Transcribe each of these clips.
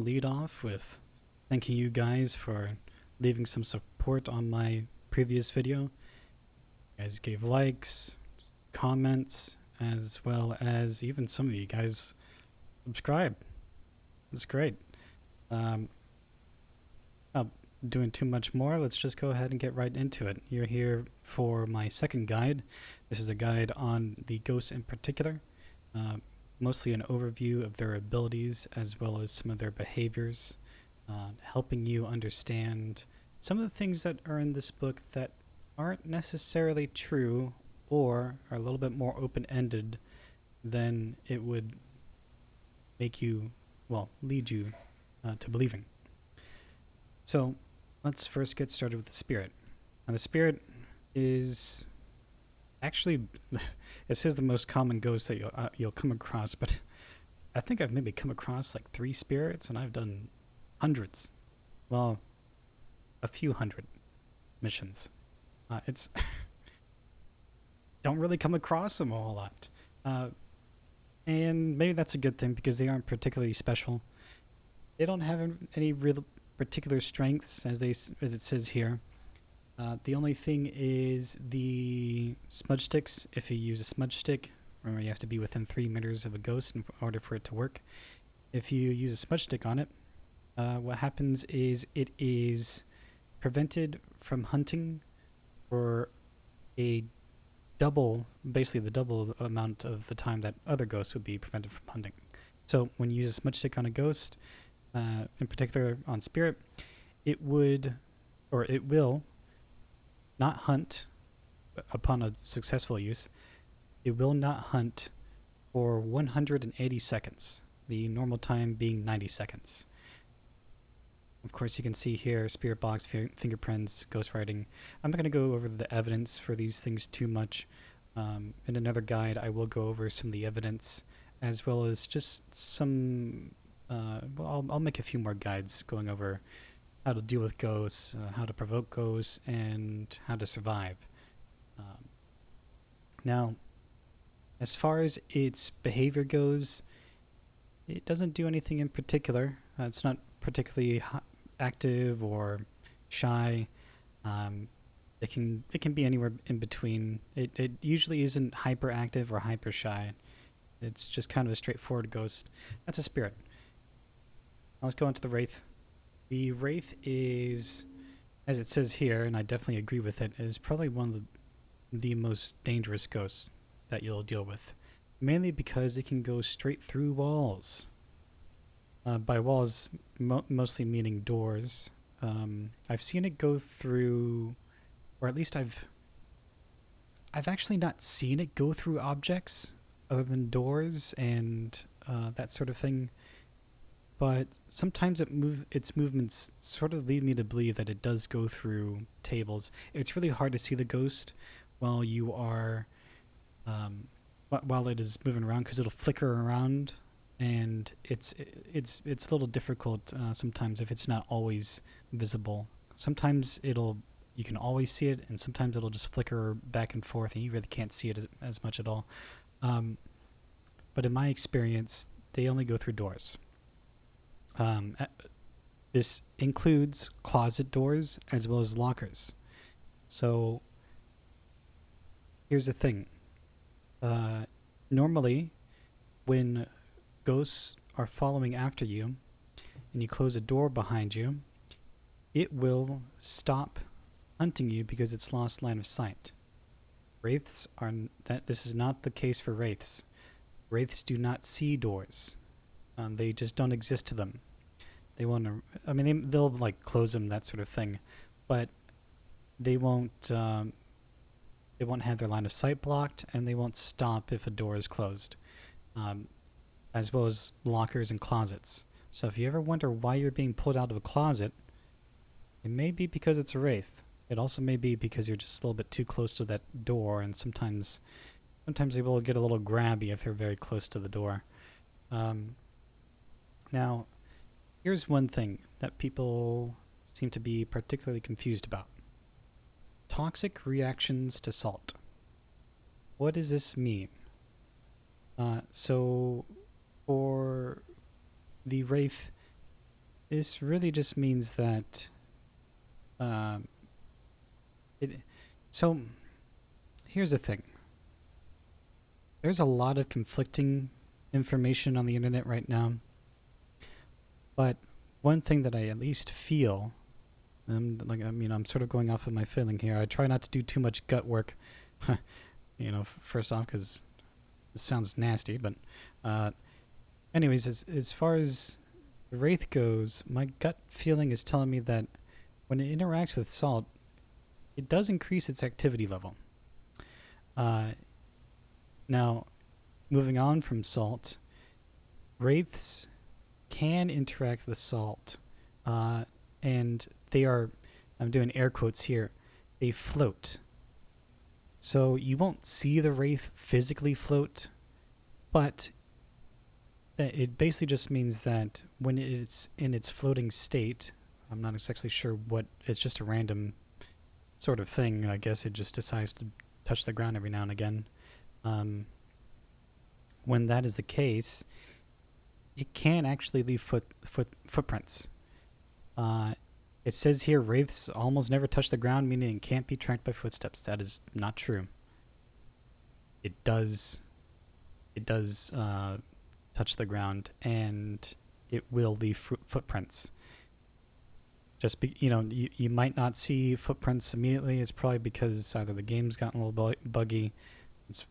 lead off with thanking you guys for leaving some support on my previous video. You guys gave likes, comments, as well as even some of you guys subscribe. It's great. Um, Not doing too much more, let's just go ahead and get right into it. You're here for my second guide. This is a guide on the ghosts in particular. Mostly an overview of their abilities as well as some of their behaviors, helping you understand some of the things that are in this book that aren't necessarily true or are a little bit more open-ended than it would make you, well, lead you to believing. So let's first get started with the spirit. Now, the spirit is actually, it says the most common ghost that you'll come across, but I think I've maybe come across like 3 spirits, and I've done hundreds. Well, a few hundred missions. It's don't really come across them a whole lot, and maybe that's a good thing because they aren't particularly special. They don't have any real particular strengths, as it says here. The only thing is the smudge sticks. If you use a smudge stick, remember you have to be within 3 meters of a ghost in order for it to work. If you use a smudge stick on it, what happens is it is prevented from hunting for a basically the double amount of the time that other ghosts would be prevented from hunting. So when you use a smudge stick on a ghost, in particular on spirit, it will not hunt upon a successful use. It will not hunt for 180 seconds, the normal time being 90 seconds. Of course, you can see here spirit box, fingerprints, ghostwriting. I'm not going to go over the evidence for these things too much. In another guide, I will go over some of the evidence as well as just some. I'll make a few more guides going over how to deal with ghosts, how to provoke ghosts, and how to survive. Now, as far as its behavior goes, it doesn't do anything in particular. It's not particularly active or shy. It can be anywhere in between. It usually isn't hyperactive or hyper shy. It's just kind of a straightforward ghost. That's a spirit. Now let's go on to the Wraith. The Wraith is, as it says here, and I definitely agree with it, is probably one of the most dangerous ghosts that you'll deal with. Mainly because it can go straight through walls. By walls, mostly meaning doors. I've seen it go through, or at least I've actually not seen it go through objects other than doors and that sort of thing. But sometimes its movements sort of lead me to believe that it does go through tables. It's really hard to see the ghost while you are, while it is moving around, because it'll flicker around, and it's a little difficult sometimes if it's not always visible. Sometimes you can always see it, and sometimes it'll just flicker back and forth, and you really can't see it as much at all. But in my experience, they only go through doors. This includes closet doors as well as lockers. So here's the thing. Normally, when ghosts are following after you and you close a door behind you, it will stop hunting you because it's lost line of sight. Wraiths are this is not the case for wraiths. Wraiths do not see doors. They just don't exist to them. They want to. I mean, they'll like close them, that sort of thing, but they won't. They won't have their line of sight blocked, and they won't stop if a door is closed, as well as lockers and closets. So if you ever wonder why you're being pulled out of a closet, it may be because it's a wraith. It also may be because you're just a little bit too close to that door, and sometimes they will get a little grabby if they're very close to the door. Now, here's one thing that people seem to be particularly confused about. Toxic reactions to salt. What does this mean? So, for the Wraith, This really just means that um, it. So here's the thing. There's a lot of conflicting information on the internet right now, but one thing that I at least feel, I'm sort of going off of my feeling here. I try not to do too much gut work, first off, because it sounds nasty. But, uh, anyways, as far as the Wraith goes, my gut feeling is telling me that when it interacts with salt, it does increase its activity level. Uh, Now, moving on from salt, Wraiths can interact with salt, uh, and they are, I'm doing air quotes here, they float. So you won't see the Wraith physically float, but it basically just means that when it's in its floating state, I'm not exactly sure what, it's just a random sort of thing. I guess it just decides to touch the ground every now and again. Um, when that is the case, it can actually leave footprints. Uh, it says here wraiths almost never touch the ground, meaning it can't be tracked by footsteps. That is not true. It does. It does touch the ground, and it will leave footprints. Just you might not see footprints immediately. It's probably because either the game's gotten a little buggy. It's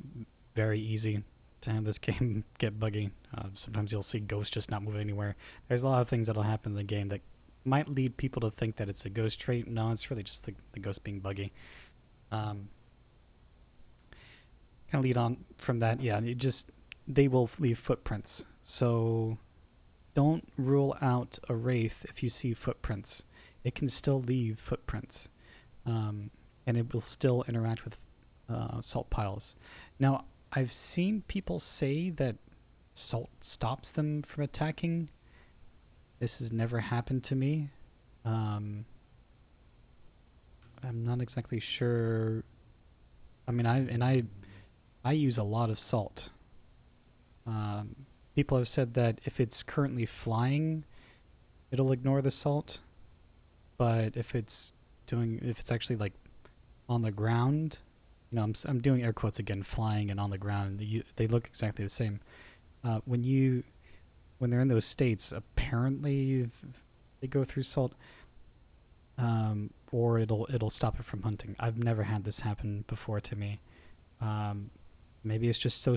very easy to have this game get buggy. Sometimes you'll see ghosts just not moving anywhere. There's a lot of things that'll happen in the game that might lead people to think that it's a ghost trait. No, it's really just the ghost being buggy. Kind of lead on from that. Yeah, they will leave footprints. So don't rule out a wraith if you see footprints. It can still leave footprints, and it will still interact with salt piles. Now, I've seen people say that salt stops them from attacking. This has never happened to me. I'm not exactly sure. I mean, I use a lot of salt. People have said that if it's currently flying, it'll ignore the salt. But if it's actually like on the ground, I'm doing air quotes again, flying and on the ground. They look exactly the same. When they're in those states, apparently they go through salt, or it'll stop it from hunting. I've never had this happen before to me. Maybe it's just so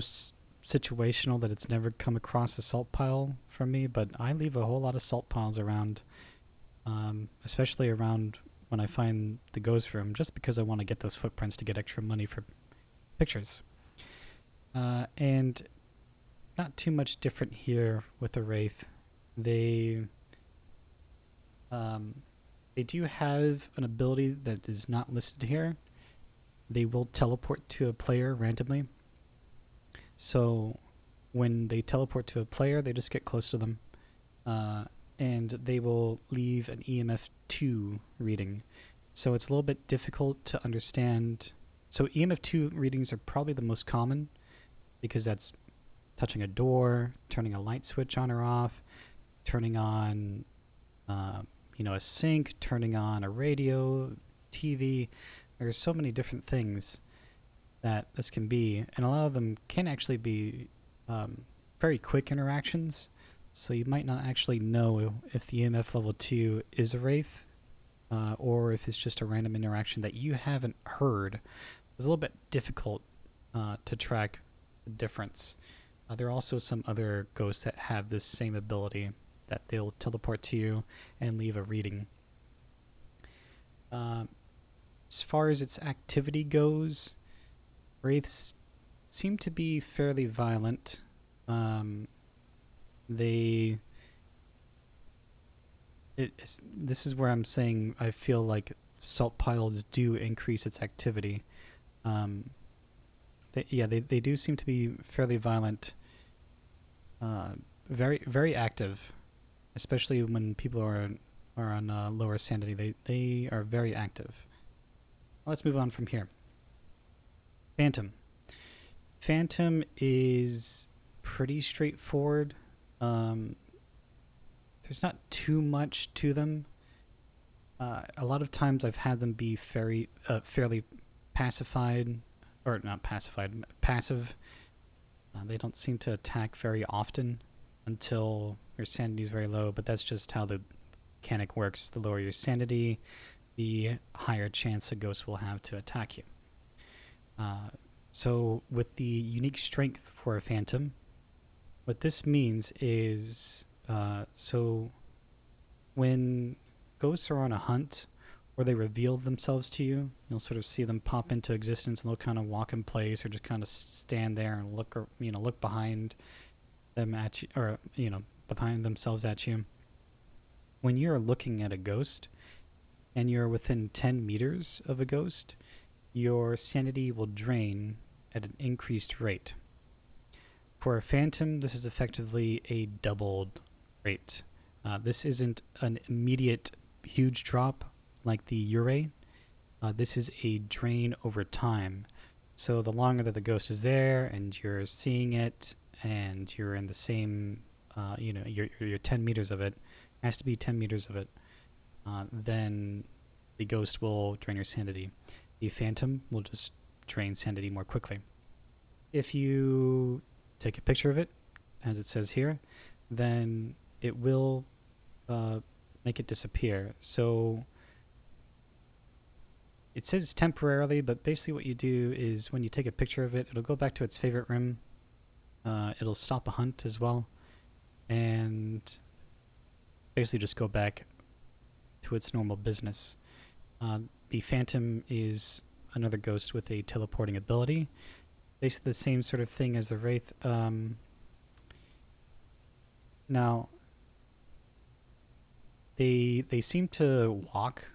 situational that it's never come across a salt pile from me. But I leave a whole lot of salt piles around, especially around when I find the ghost room, just because I want to get those footprints to get extra money for pictures. And not too much different here with the Wraith. They do have an ability that is not listed here. They will teleport to a player randomly. So when they teleport to a player, they just get close to them. And they will leave an EMF 2 reading. So it's a little bit difficult to understand. So EMF 2 readings are probably the most common because that's touching a door, turning a light switch on or off, turning on a sink, turning on a radio, TV. There's so many different things that this can be, and a lot of them can actually be very quick interactions. So you might not actually know if the EMF level 2 is a Wraith, or if it's just a random interaction that you haven't heard. It's a little bit difficult to track the difference. There are also some other ghosts that have this same ability, that they'll teleport to you and leave a reading. As far as its activity goes, Wraiths seem to be fairly violent. This is where I'm saying I feel like salt piles do increase its activity. They do seem to be fairly violent, very very active, especially when people are on lower sanity. They are very active. Let's move on from here. Phantom is pretty straightforward. there's not too much to them. A lot of times I've had them be fairly pacified, or not pacified, passive. They don't seem to attack very often until your sanity is very low, but that's just how the mechanic works. The lower your sanity, the higher chance a ghost will have to attack you. So with the unique strength for a phantom, what this means is, so when ghosts are on a hunt or they reveal themselves to you, you'll sort of see them pop into existence and they'll kind of walk in place or just kind of stand there and look, or look behind them at you, or behind themselves at you. When you're looking at a ghost and you're within 10 meters of a ghost, your sanity will drain at an increased rate. For a phantom, this is effectively a doubled rate. This isn't an immediate huge drop like the Yurei. This is a drain over time. So the longer that the ghost is there and you're seeing it and you're in the same, you're 10 meters of it, has to be 10 meters of it, then the ghost will drain your sanity. The phantom will just drain sanity more quickly. If you take a picture of it, as it says here, then it will make it disappear. So it says temporarily, but basically what you do is when you take a picture of it, it'll go back to its favorite room. It'll stop a hunt as well, and basically just go back to its normal business. The phantom is another ghost with a teleporting ability. Basically the same sort of thing as the Wraith. Now, they seem to walk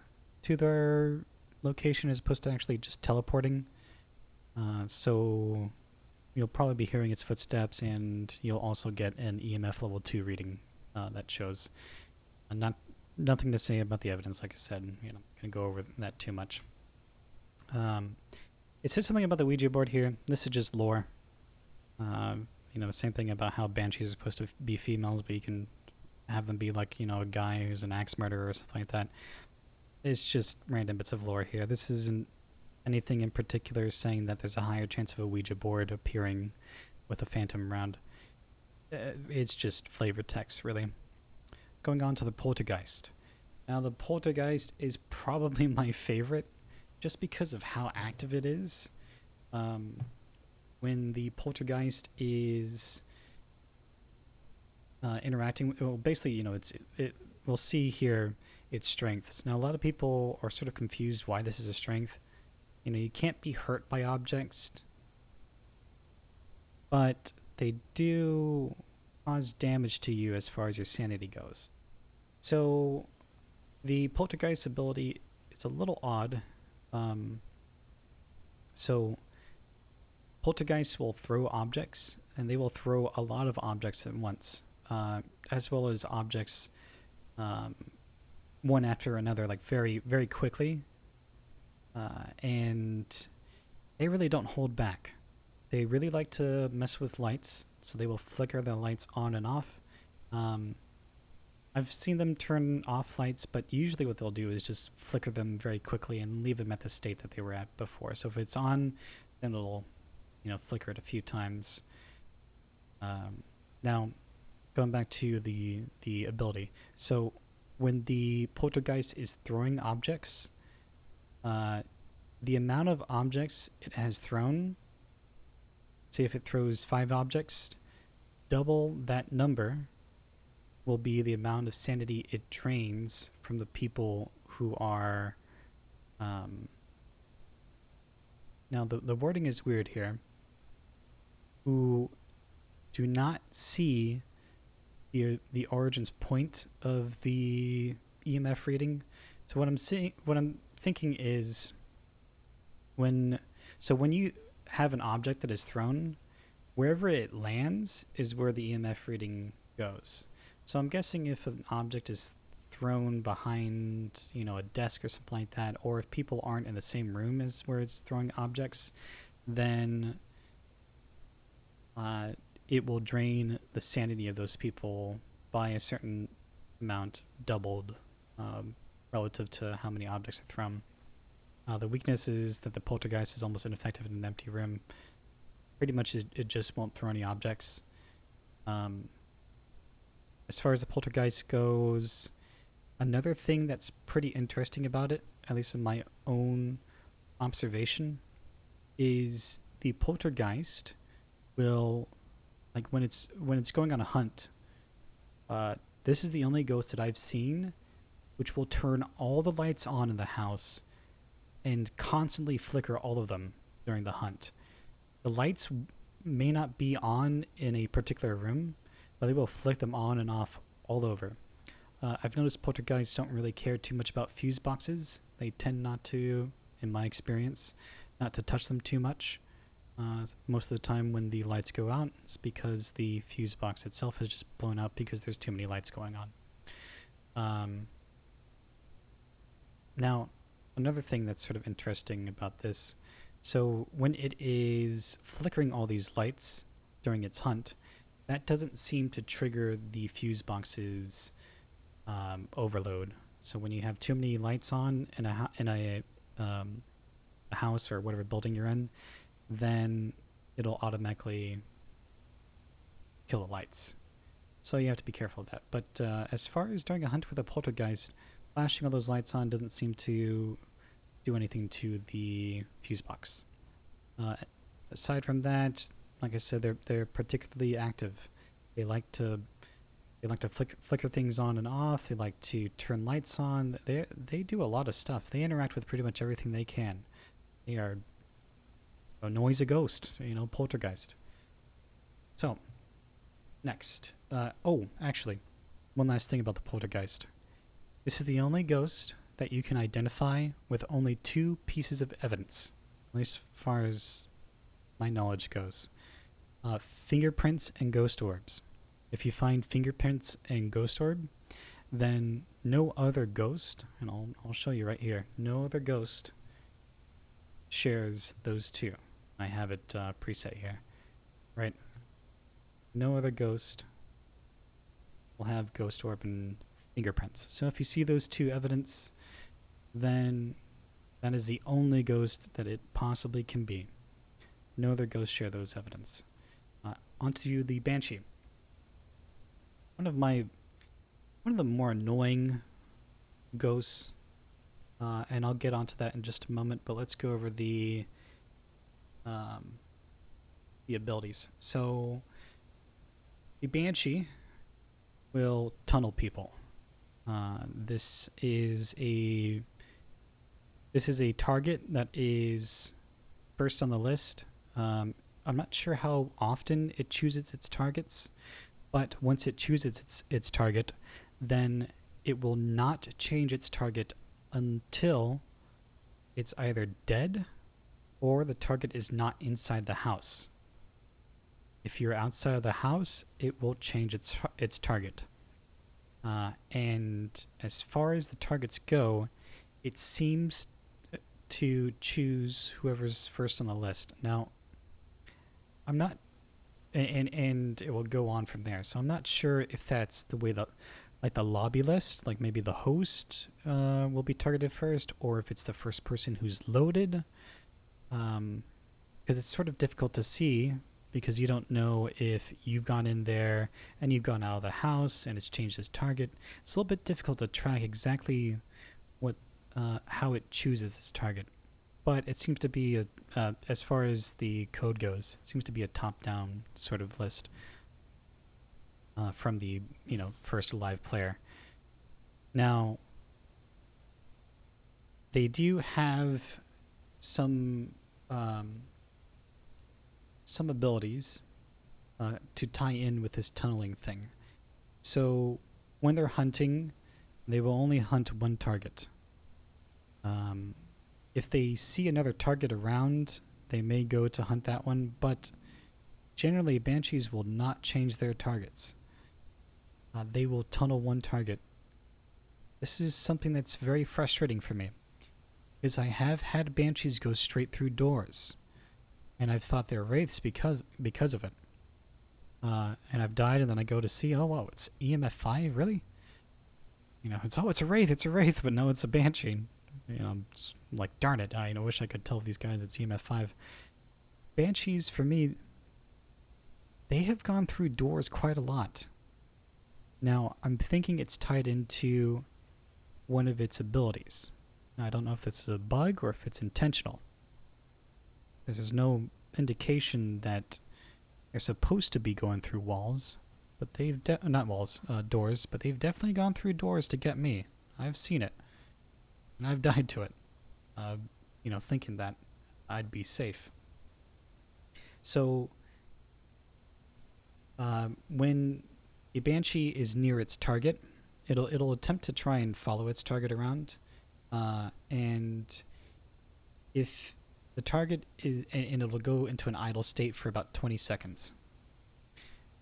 to their location as opposed to actually just teleporting. So you'll probably be hearing its footsteps, and you'll also get an EMF level 2 reading that shows. Nothing to say about the evidence, like I said. I'm not going to go over that too much. It says something about the Ouija board here. This is just lore. The same thing about how banshees are supposed to be females, but you can have them be like, a guy who's an axe murderer or something like that. It's just random bits of lore here. This isn't anything in particular saying that there's a higher chance of a Ouija board appearing with a phantom around. It's just flavor text, really. Going on to the Poltergeist. Now, the Poltergeist is probably my favorite just because of how active it is. When the Poltergeist is interacting, well, basically, we'll see here its strengths. Now, a lot of people are sort of confused why this is a strength. You can't be hurt by objects, but they do cause damage to you as far as your sanity goes. So the Poltergeist ability is a little odd. So Poltergeists will throw objects, and they will throw a lot of objects at once, as well as objects one after another, like very, very quickly. And they really don't hold back. They really like to mess with lights, so they will flicker the lights on and off. I've seen them turn off lights, but usually what they'll do is just flicker them very quickly and leave them at the state that they were at before. So if it's on, then it'll, flicker it a few times. Now, going back to the ability. So when the Poltergeist is throwing objects, the amount of objects it has thrown, say if it throws 5 objects, double that number will be the amount of sanity it drains from the people who are... now, the wording is weird here. Who do not see the origins point of the EMF reading. So what I'm thinking is when you have an object that is thrown, wherever it lands is where the EMF reading goes. So I'm guessing if an object is thrown behind, a desk or something like that, or if people aren't in the same room as where it's throwing objects, then it will drain the sanity of those people by a certain amount doubled relative to how many objects are thrown. The weakness is that the poltergeist is almost ineffective in an empty room. Pretty much it just won't throw any objects. As far as the poltergeist goes, another thing that's pretty interesting about it, at least in my own observation, is the poltergeist will, like when it's going on a hunt, this is the only ghost that I've seen which will turn all the lights on in the house and constantly flicker all of them during the hunt. The lights may not be on in a particular room, but they will flick them on and off all over. I've noticed poltergeists don't really care too much about fuse boxes. They tend not to, in my experience, not to touch them too much. Most of the time when the lights go out, it's because the fuse box itself has just blown up because there's too many lights going on. Now, another thing that's sort of interesting about this, so when it is flickering all these lights during its hunt, that doesn't seem to trigger the fuse box's overload. So when you have too many lights on in a house or whatever building you're in, then it'll automatically kill the lights. So you have to be careful of that. But as far as during a hunt with a poltergeist, flashing all those lights on doesn't seem to do anything to the fuse box. Aside from that, like I said, they're particularly active. They like to flicker things on and off. They like to turn lights on. They do a lot of stuff. They interact with pretty much everything they can. They are a noisy ghost, poltergeist. So, next. Actually, one last thing about the poltergeist. This is the only ghost that you can identify with only 2 pieces of evidence, at least as far as my knowledge goes. Fingerprints and ghost orbs. If you find fingerprints and ghost orb, then no other ghost, and I'll show you right here, no other ghost shares those 2. I have it preset here, right? No other ghost will have ghost orb and fingerprints. So if you see those 2 evidence, then that is the only ghost that it possibly can be. No other ghosts share those evidence. Onto the Banshee. One of the more annoying ghosts, and I'll get onto that in just a moment, but let's go over the abilities. So the Banshee will tunnel people. This is a target that is first on the list. I'm not sure how often it chooses its targets, but once it chooses its target, then it will not change its target until it's either dead or the target is not inside the house. If you're outside of the house, it will change its target. And as far as the targets go, it seems to choose whoever's first on the list. Now, I'm not, and it will go on from there. So I'm not sure if that's the way the lobby list, like maybe the host will be targeted first, or if it's the first person who's loaded. Because it's sort of difficult to see, because you don't know if you've gone in there and you've gone out of the house and it's changed its target. It's a little bit difficult to track exactly how it chooses its target. But it seems to be, as far as the code goes, it seems to be a top-down sort of list from the first live player. Now, they do have some abilities to tie in with this tunneling thing. So when they're hunting, they will only hunt one target. If they see another target around, they may go to hunt that one, but generally Banshees will not change their targets. They will tunnel one target. This is something that's very frustrating for me, because I have had Banshees go straight through doors, and I've thought they're Wraiths because of it. And I've died, and then I go to see, oh wow, it's EMF 5, really? You know, it's a Wraith, but no, it's a Banshee. You know, it's like, darn it, I wish I could tell these guys it's EMF5. Banshees, for me, they have gone through doors quite a lot. Now, I'm thinking it's tied into one of its abilities. Now, I don't know if this is a bug or if it's intentional. There's no indication that they're supposed to be going through walls, but they've not walls, doors, but they've definitely gone through doors to get me. I've seen it, and I've died to it. You know, thinking that I'd be safe. So, when a Banshee is near its target, it'll attempt to try and follow its target around, and if the target is, and it'll go into an idle state for about 20 seconds.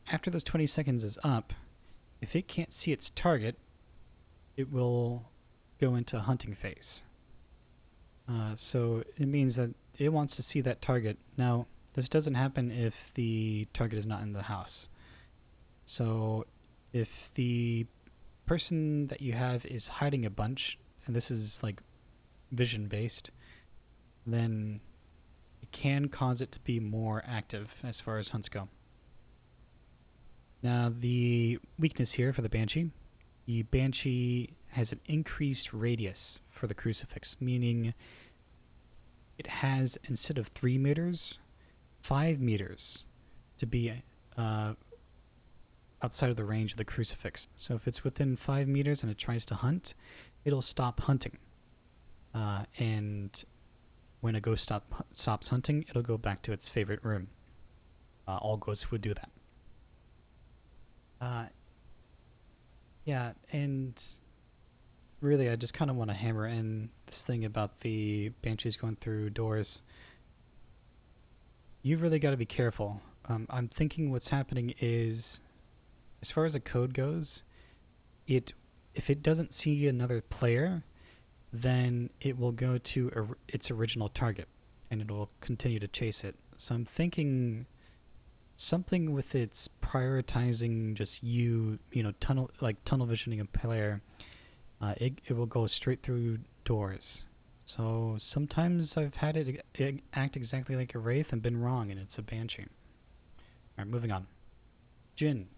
After those 20 seconds is up, if it can't see its target, it will go into a hunting phase. So it means that it wants to see that target. Now, this doesn't happen if the target is not in the house. So if the person that you have is hiding a bunch, and this is like vision based, then it can cause it to be more active as far as hunts go. Now, the weakness here for the Banshee has an increased radius for the crucifix, meaning it has, instead of 3 meters, 5 meters to be outside of the range of the crucifix. So if it's within 5 meters and it tries to hunt, it'll stop hunting. And when a ghost stops hunting, it'll go back to its favorite room. All ghosts would do that. Yeah, and really, I just kind of want to hammer in this thing about the Banshees going through doors. You really got to be careful. I'm thinking what's happening is, as far as the code goes, if it doesn't see another player, then it will go to its original target, and it will continue to chase it. So I'm thinking something with its prioritizing just tunnel visioning a player. It will go straight through doors. So sometimes I've had it act exactly like a Wraith and been wrong, and it's a Banshee. Alright, moving on. Jinn.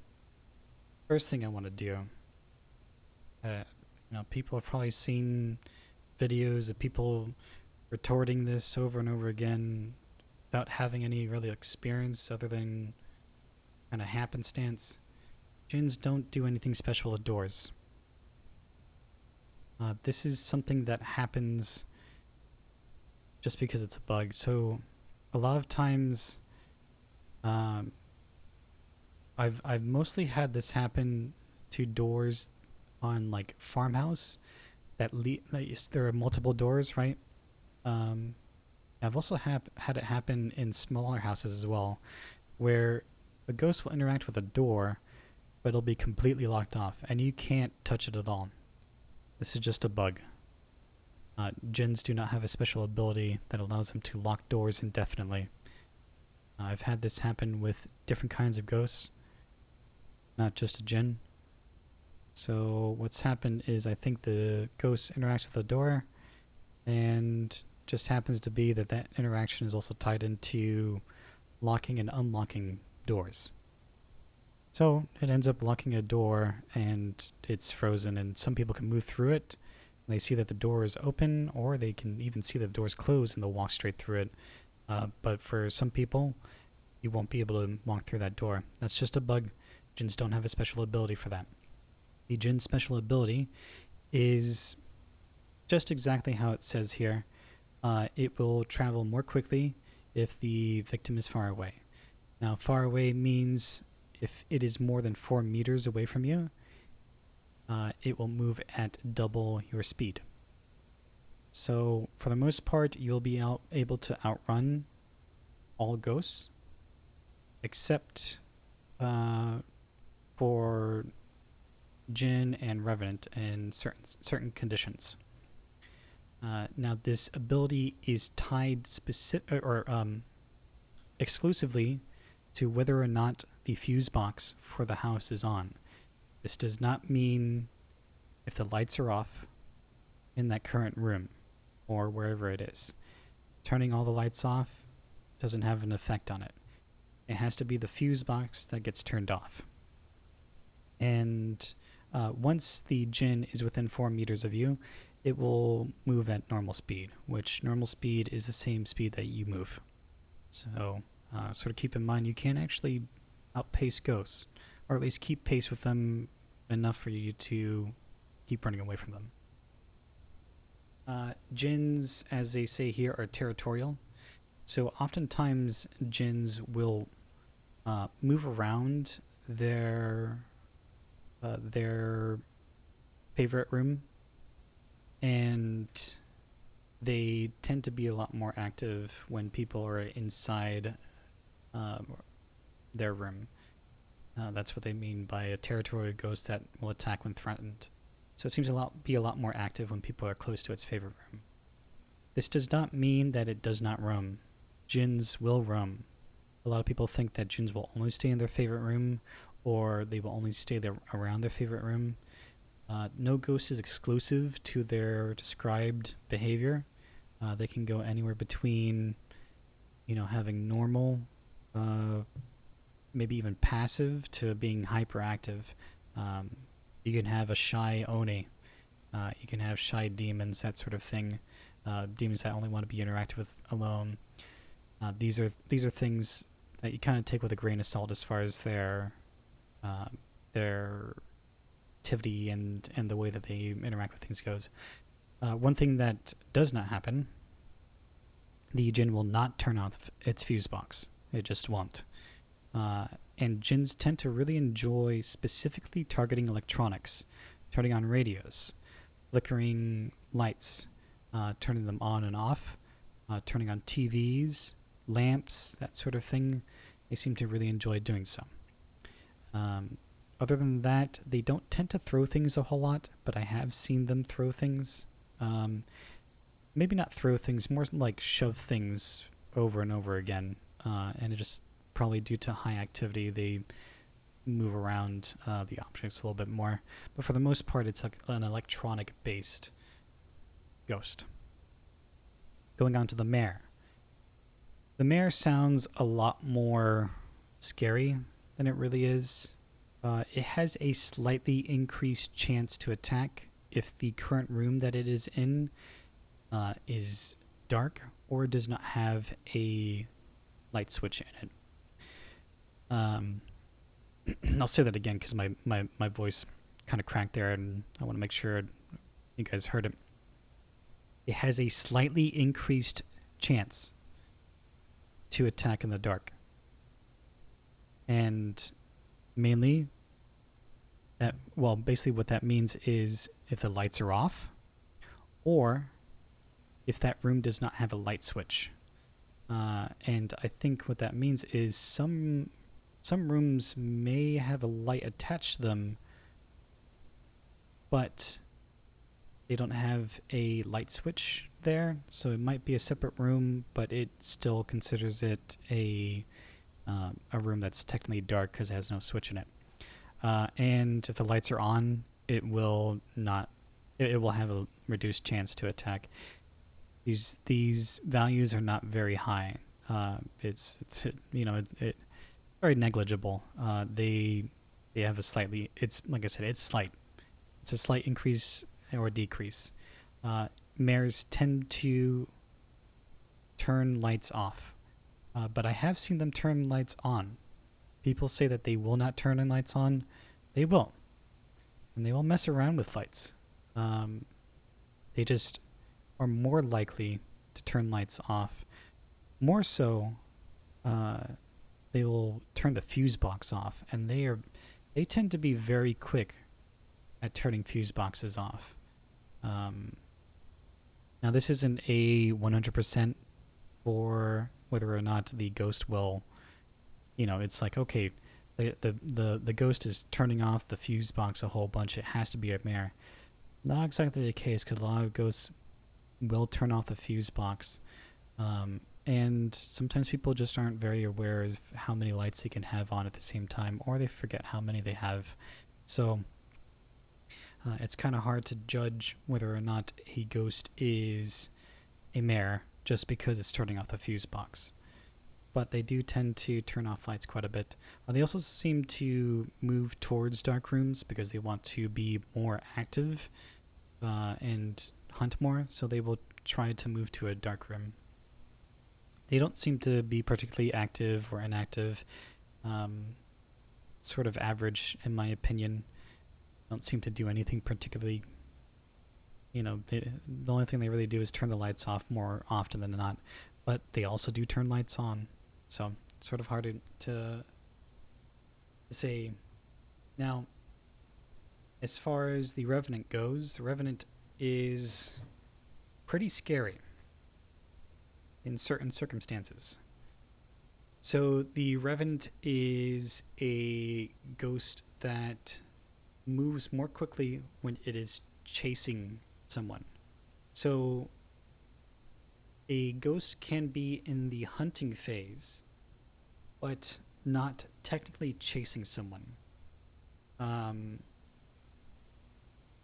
First thing I want to do. People have probably seen videos of people retorting this over and over again without having any really experience other than kind of happenstance. Jinns don't do anything special with doors. This is something that happens just because it's a bug. So a lot of times, I've mostly had this happen to doors on like farmhouse that there are multiple doors, right? I've also had it happen in smaller houses as well, where a ghost will interact with a door, but it'll be completely locked off, and you can't touch it at all. This is just a bug. Jinns do not have a special ability that allows them to lock doors indefinitely. I've had this happen with different kinds of ghosts, not just a Jinn. So what's happened is I think the ghost interacts with the door, and just happens to be that interaction is also tied into locking and unlocking doors. So it ends up locking a door and it's frozen, and some people can move through it. They see that the door is open, or they can even see that the door is closed and they'll walk straight through it. But for some people, you won't be able to walk through that door. That's just a bug. Jinns don't have a special ability for that. The Jinn special ability is just exactly how it says here. It will travel more quickly if the victim is far away. Now, far away means if it is more than 4 meters away from you, it will move at double your speed. So, for the most part, you'll be able to outrun all ghosts, except for Jinn and Revenant in certain conditions. Now, this ability is tied exclusively to whether or not the fuse box for the house is on. This does not mean if the lights are off in that current room or wherever it is, turning all the lights off doesn't have an effect on it. It has to be the fuse box that gets turned off. And once the Jinn is within 4 meters of you, it will move at normal speed, which normal speed is the same speed that you move. So sort of keep in mind you can actually outpace ghosts, or at least keep pace with them enough for you to keep running away from them. Jinns, as they say here, are territorial. So oftentimes jinns will move around their favorite room, and they tend to be a lot more active when people are inside their room. That's what they mean by a territorial ghost that will attack when threatened. So it seems to be a lot more active when people are close to its favorite room. This does not mean that it does not roam. Jinns will roam. A lot of people think that jinns will only stay in their favorite room, or they will only stay there around their favorite room. No ghost is exclusive to their described behavior. They can go anywhere between, having normal, maybe even passive, to being hyperactive. You can have a shy oni. You can have shy demons, that sort of thing. Demons that only want to be interacted with alone. These are things that you kind of take with a grain of salt as far as their activity and the way that they interact with things goes. One thing that does not happen: the Jinn will not turn off its fuse box. It just won't. And jinns tend to really enjoy specifically targeting electronics, turning on radios, flickering lights, turning them on and off, turning on TVs, lamps, that sort of thing. They seem to really enjoy doing so. Other than that, they don't tend to throw things a whole lot, but I have seen them throw things. Maybe not throw things, more like shove things over and over again. And it just probably due to high activity, they move around the objects a little bit more. But for the most part, it's like an electronic-based ghost. Going on to the Mare. The Mare sounds a lot more scary than it really is. It has a slightly increased chance to attack if the current room that it is in is dark or does not have a light switch in it. I'll say that again because my voice kind of cracked there, and I want to make sure you guys heard it. It has a slightly increased chance to attack in the dark. And mainly, basically what that means is if the lights are off, or if that room does not have a light switch. And I think what that means is some rooms may have a light attached to them, but they don't have a light switch there, so it might be a separate room, but it still considers it a room that's technically dark because it has no switch in it. And if the lights are on, it will have a reduced chance to attack. These values are not very high. It's very negligible. They have a slightly, it's like I said, it's slight. It's a slight increase or decrease. Mares tend to turn lights off, but I have seen them turn lights on. People say that they will not turn lights on. They will, and they will mess around with lights. They just are more likely to turn lights off. More so, they will turn the fuse box off, and they tend to be very quick at turning fuse boxes off. Now this isn't a 100% for whether or not the ghost will, it's like, okay, the ghost is turning off the fuse box a whole bunch. It has to be a Mare. Not exactly the case, because a lot of ghosts will turn off the fuse box. And sometimes people just aren't very aware of how many lights they can have on at the same time, or they forget how many they have. So It's kind of hard to judge whether or not a ghost is a mare just because it's turning off the fuse box. But they do tend to turn off lights quite a bit. They also seem to move towards dark rooms because they want to be more active and hunt more, so they will try to move to a dark room. They don't seem to be particularly active or inactive. Sort of average, in my opinion. Don't seem to do anything particularly. The only thing they really do is turn the lights off more often than not. But they also do turn lights on. So it's sort of hard to say. Now, as far as the Revenant goes, the Revenant is pretty scary in certain circumstances. So the Revenant is a ghost that moves more quickly when it is chasing someone. So a ghost can be in the hunting phase, but not technically chasing someone.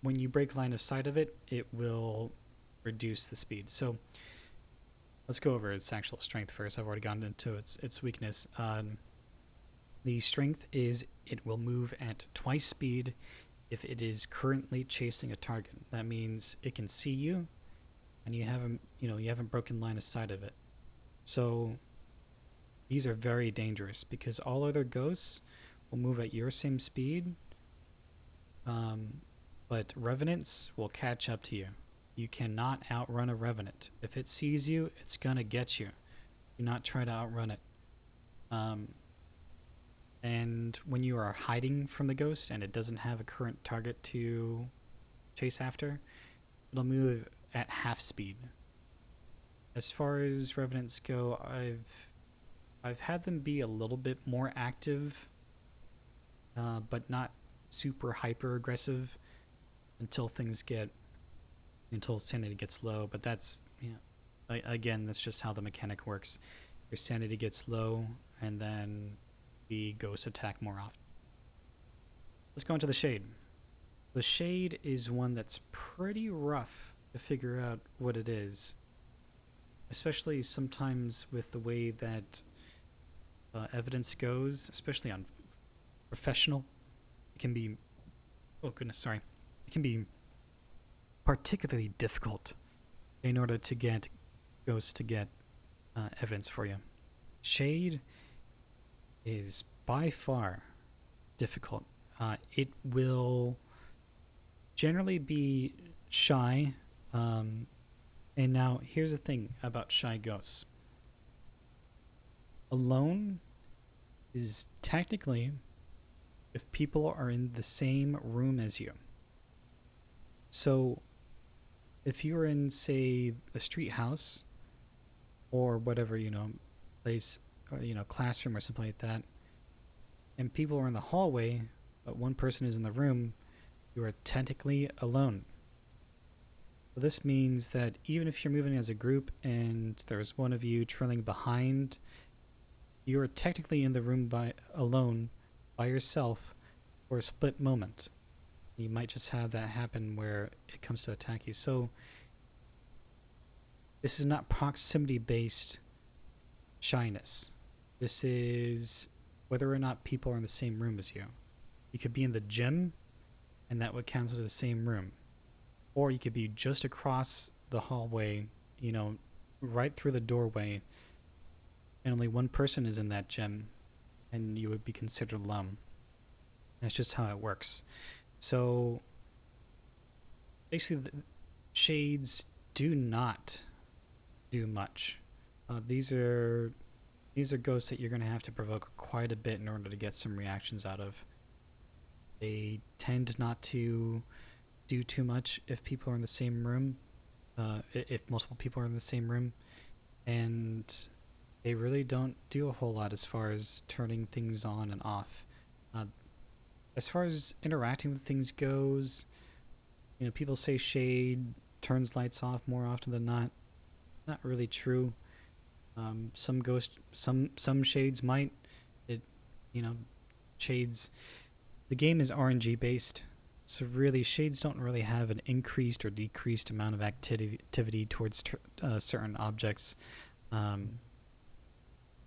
When you break line of sight of it, it will reduce the speed. So let's go over its actual strength first. I've already gone into its weakness. The strength is it will move at twice speed if it is currently chasing a target. That means it can see you, and you haven't broken line of sight of it. So these are very dangerous because all other ghosts will move at your same speed, but Revenants will catch up to you. You cannot outrun a Revenant. If it sees you, it's gonna get you. Do not try to outrun it. And when you are hiding from the ghost and it doesn't have a current target to chase after, it'll move at half speed. As far as Revenants go, I've had them be a little bit more active, but not super hyper aggressive until sanity gets low. But that's again, that's just how the mechanic works. Your sanity gets low, and then the ghosts attack more often. Let's go into the Shade. The Shade is one that's pretty rough to figure out what it is, especially sometimes with the way that evidence goes, especially on professional. It can be, it can be particularly difficult in order to get ghosts to get evidence for you. Shade is by far difficult. It will generally be shy. And now here's the thing about shy ghosts. Alone is technically if people are in the same room as you. So if you're in, say, the street house or whatever, place, or, classroom or something like that, and people are in the hallway, but one person is in the room, you are technically alone. So this means that even if you're moving as a group and there's one of you trailing behind, you are technically in the room alone by yourself for a split moment. You might just have that happen where it comes to attack you. So this is not proximity-based shyness. This is whether or not people are in the same room as you. You could be in the gym, and that would count as the same room. Or you could be just across the hallway, right through the doorway, and only one person is in that gym, and you would be considered alone. That's just how it works. So basically, the shades do not do much. These are ghosts that you're going to have to provoke quite a bit in order to get some reactions out of. They tend not to do too much if people are in the same room, if multiple people are in the same room, and they really don't do a whole lot as far as turning things on and off. As far as interacting with things goes, people say Shade turns lights off more often than not. Not really true. Some shades might. Shades. The game is RNG based, So really, shades don't really have an increased or decreased amount of activity towards certain objects. Um,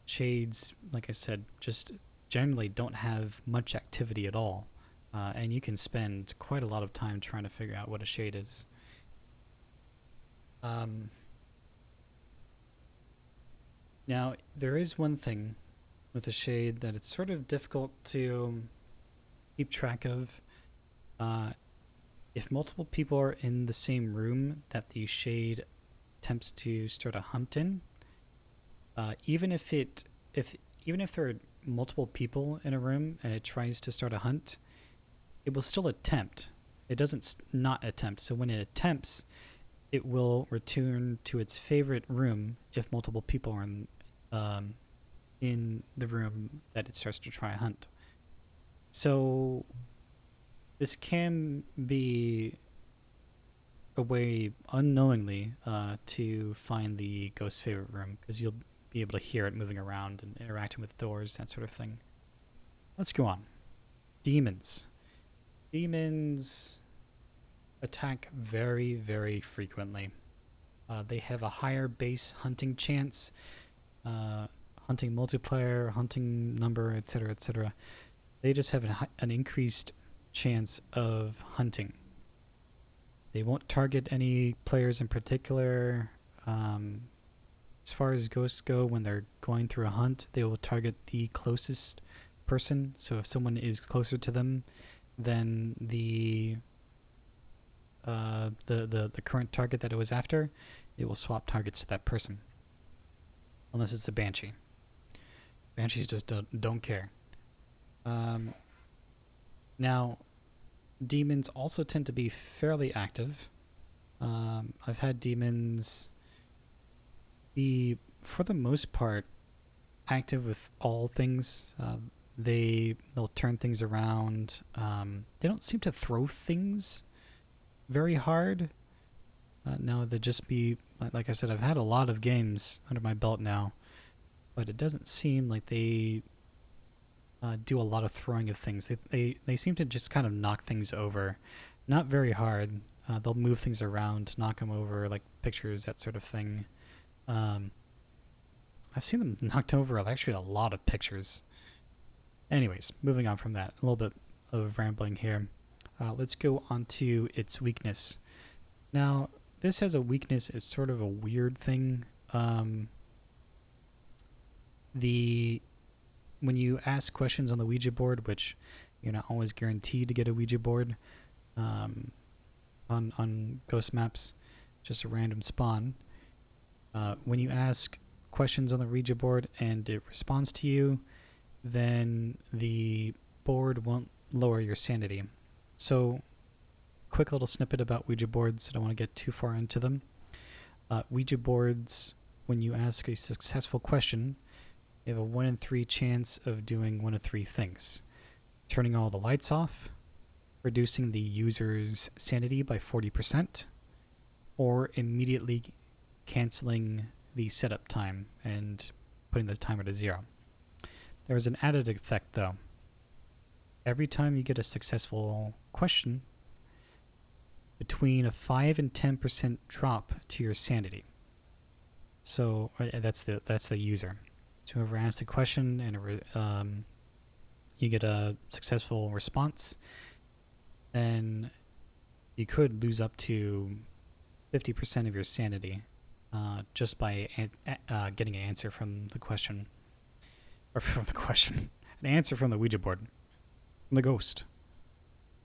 Shades, like I said, just generally don't have much activity at all. And you can spend quite a lot of time trying to figure out what a shade is. Um, Now, there is one thing with a shade that it's sort of difficult to keep track of. Uh, if multiple people are in the same room that the shade attempts to start a hunt in, even if it if even if there are multiple people in a room and it tries to start a hunt, it will still attempt. It doesn't not attempt. So when it attempts, it will return to its favorite room if multiple people are um, in the room that it starts to try a hunt. So this can be a way unknowingly to find the ghost's favorite room because you'll be able to hear it moving around and interacting with doors, that sort of thing. Let's go on. Demons. Demons attack very, very frequently. They have a higher base hunting chance, hunting multiplier, hunting number, etc., etc. They just have an increased chance of hunting. They won't target any players in particular. As far as ghosts go, when they're going through a hunt, they will target the closest person. So if someone is closer to them than the current target that it was after, it will swap targets to that person. Unless it's a Banshee. Banshees just don't care. Now, demons also tend to be fairly active. I've had demons be, for the most part, active with all things. They'll turn things around. They don't seem to throw things very hard. Now they just be like I said, I've had a lot of games under my belt now, but it doesn't seem like they do a lot of throwing of things. They seem to just kind of knock things over, not very hard. They'll move things around, knock them over, like pictures, that sort of thing. I've seen them knocked over actually a lot of pictures. Anyways, moving on from that, a little bit of rambling here. Let's go on to its weakness. Now, this has a weakness. It's sort of a weird thing. When you ask questions on the Ouija board, which you're not always guaranteed to get a Ouija board on ghost maps, just a random spawn. When you ask questions on the Ouija board and it responds to you, then the board won't lower your sanity. So, quick little snippet about Ouija boards. I don't want to get too far into them. Ouija boards, when you ask a successful question, you have a 1 in 3 chance of doing one of 3 things: turning all the lights off, reducing the user's sanity by 40%, or immediately canceling the setup time and putting the timer to 0. There is an added effect, though. Every time you get a successful question, between a 5 and 10% drop to your sanity. So that's the user. So whoever asks the question and you get a successful response, then you could lose up to 50% of your sanity just by getting an answer from the question. Or from the question. An answer from the Ouija board. From the ghost.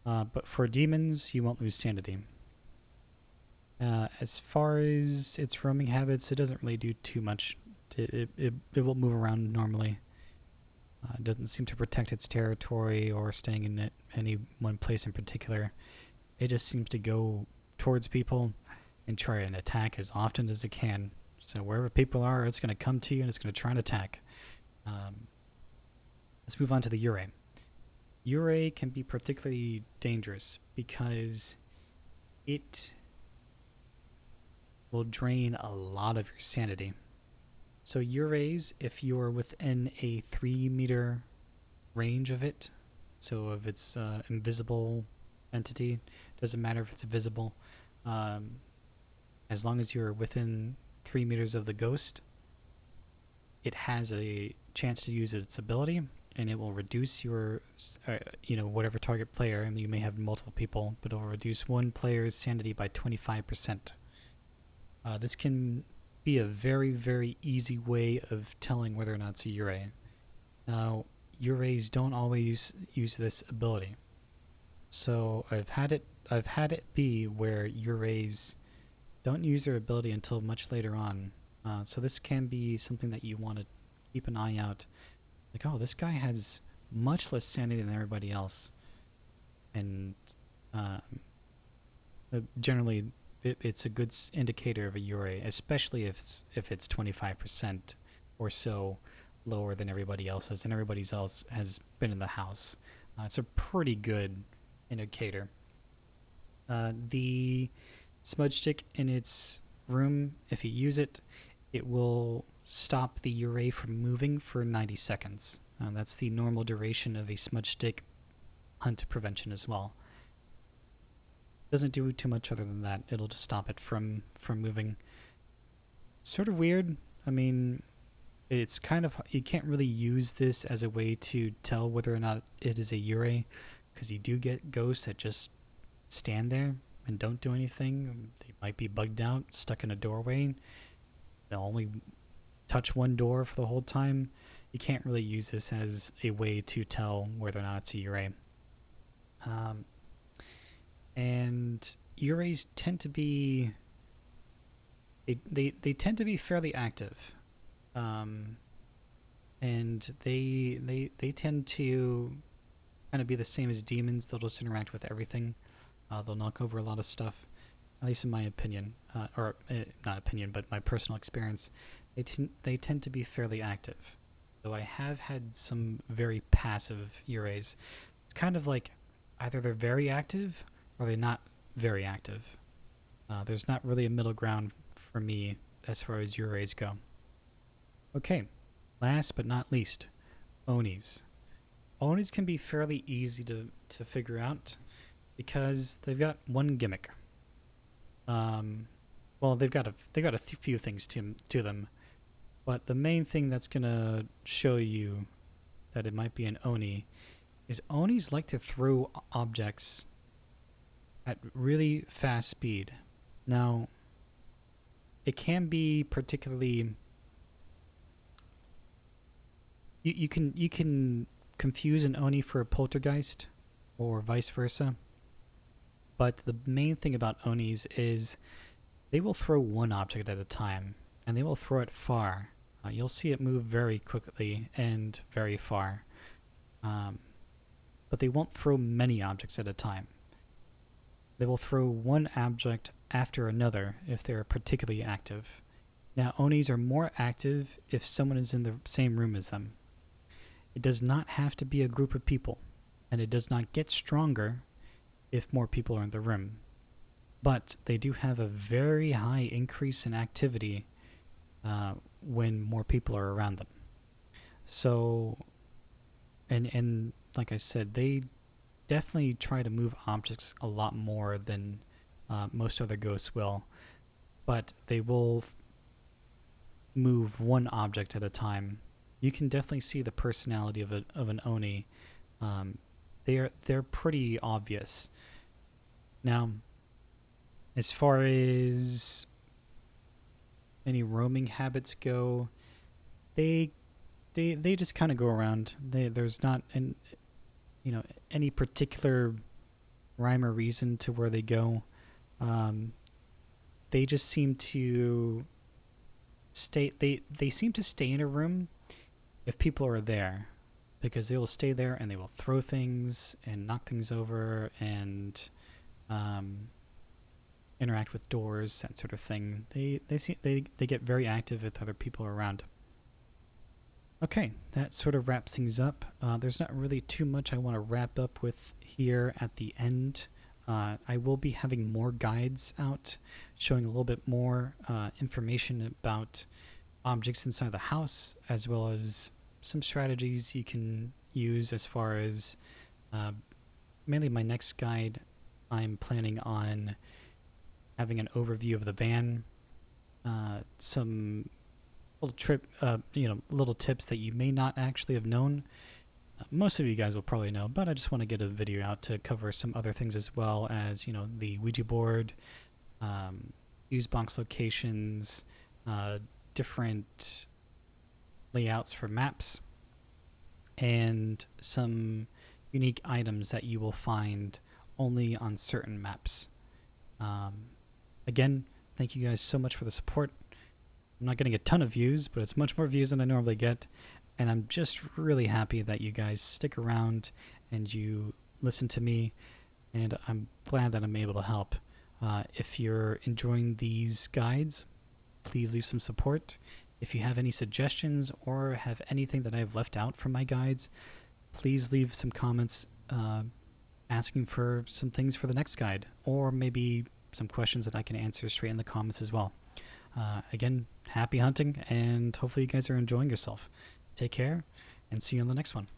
But for demons, you won't lose sanity. As far as its roaming habits, it doesn't really do too much. It will move around normally. It doesn't seem to protect its territory or staying in any one place in particular. It just seems to go towards people and try and attack as often as it can. So wherever people are, it's going to come to you and it's going to try and attack. Let's move on to the Yurei. Yurei can be particularly dangerous because it will drain a lot of your sanity. So Yureis, if you're within a 3-meter range of it, so if it's invisible entity. Doesn't matter if it's visible. Um, as long as you're within 3 meters of the ghost, it has a chance to use its ability, and it will reduce your, whatever target player, and you may have multiple people, but it will reduce one player's sanity by 25%. This can be a very, very easy way of telling whether or not it's a Yurei. Now, Yureis don't always use this ability. So I've had it be where Yureis don't use their ability until much later on. So this can be something that you want to keep an eye out. Like, oh, this guy has much less sanity than everybody else. And generally, it's a good indicator of a Yurei, especially if it's 25% or so lower than everybody else's, and everybody else has been in the house. It's a pretty good indicator. The smudge stick in its room, if you use it, it will stop the Yurei from moving for 90 seconds. That's the normal duration of a smudge stick hunt prevention as well. Doesn't do too much other than that. It'll just stop it from moving. Sort of weird. I mean, it's kind of, you can't really use this as a way to tell whether or not it is a Yurei, because you do get ghosts that just stand there and don't do anything. They might be bugged out, stuck in a doorway. They'll only touch one door for the whole time. You can't really use this as a way to tell whether or not it's a Yurei. And Yureis tend to be, they tend to be fairly active. And they tend to kind of be the same as demons. They'll just interact with everything. They'll knock over a lot of stuff, at least in my opinion, not opinion, but my personal experience. They tend to be fairly active. Though I have had some very passive Yureis. It's kind of like either they're very active or they're not very active. There's not really a middle ground for me as far as Yureis go. Okay, last but not least, Onis. Onis can be fairly easy to figure out because they've got one gimmick. Well, they've got a few things to them, but the main thing that's gonna show you that it might be an Oni is Onis like to throw objects at really fast speed. Now, it can be particularly, you can confuse an Oni for a Poltergeist or vice versa. But the main thing about Onis is they will throw one object at a time, and they will throw it far. You'll see it move very quickly and very far. But they won't throw many objects at a time. They will throw one object after another if they're particularly active. Now, Onis are more active if someone is in the same room as them. It does not have to be a group of people, and it does not get stronger if more people are in the room. But they do have a very high increase in activity when more people are around them. So, and like I said, they definitely try to move objects a lot more than most other ghosts will. But they will move one object at a time. You can definitely see the personality of an Oni. They're pretty obvious. Now, as far as any roaming habits go, they just kind of go around. There's not any particular rhyme or reason to where they go. They just seem to stay. They seem to stay in a room if people are there, because they will stay there and they will throw things and knock things over and interact with doors, that sort of thing. They get very active if other people are around. Okay, that sort of wraps things up. There's not really too much I want to wrap up with here at the end. I will be having more guides out showing a little bit more information about objects inside the house, as well as some strategies you can use as far as mainly my next guide I'm planning on having an overview of the van, some little tips that you may not actually have known. Most of you guys will probably know, but I just want to get a video out to cover some other things as well as, the Ouija board, fuse box locations, different layouts for maps, and some unique items that you will find only on certain maps. Again, thank you guys so much for the support. I'm not getting a ton of views, but it's much more views than I normally get. And I'm just really happy that you guys stick around and you listen to me. And I'm glad that I'm able to help. If you're enjoying these guides, please leave some support. If you have any suggestions or have anything that I've left out from my guides, please leave some comments asking for some things for the next guide, or maybe some questions that I can answer straight in the comments as well. Again, happy hunting, and hopefully you guys are enjoying yourself. Take care, and see you on the next one.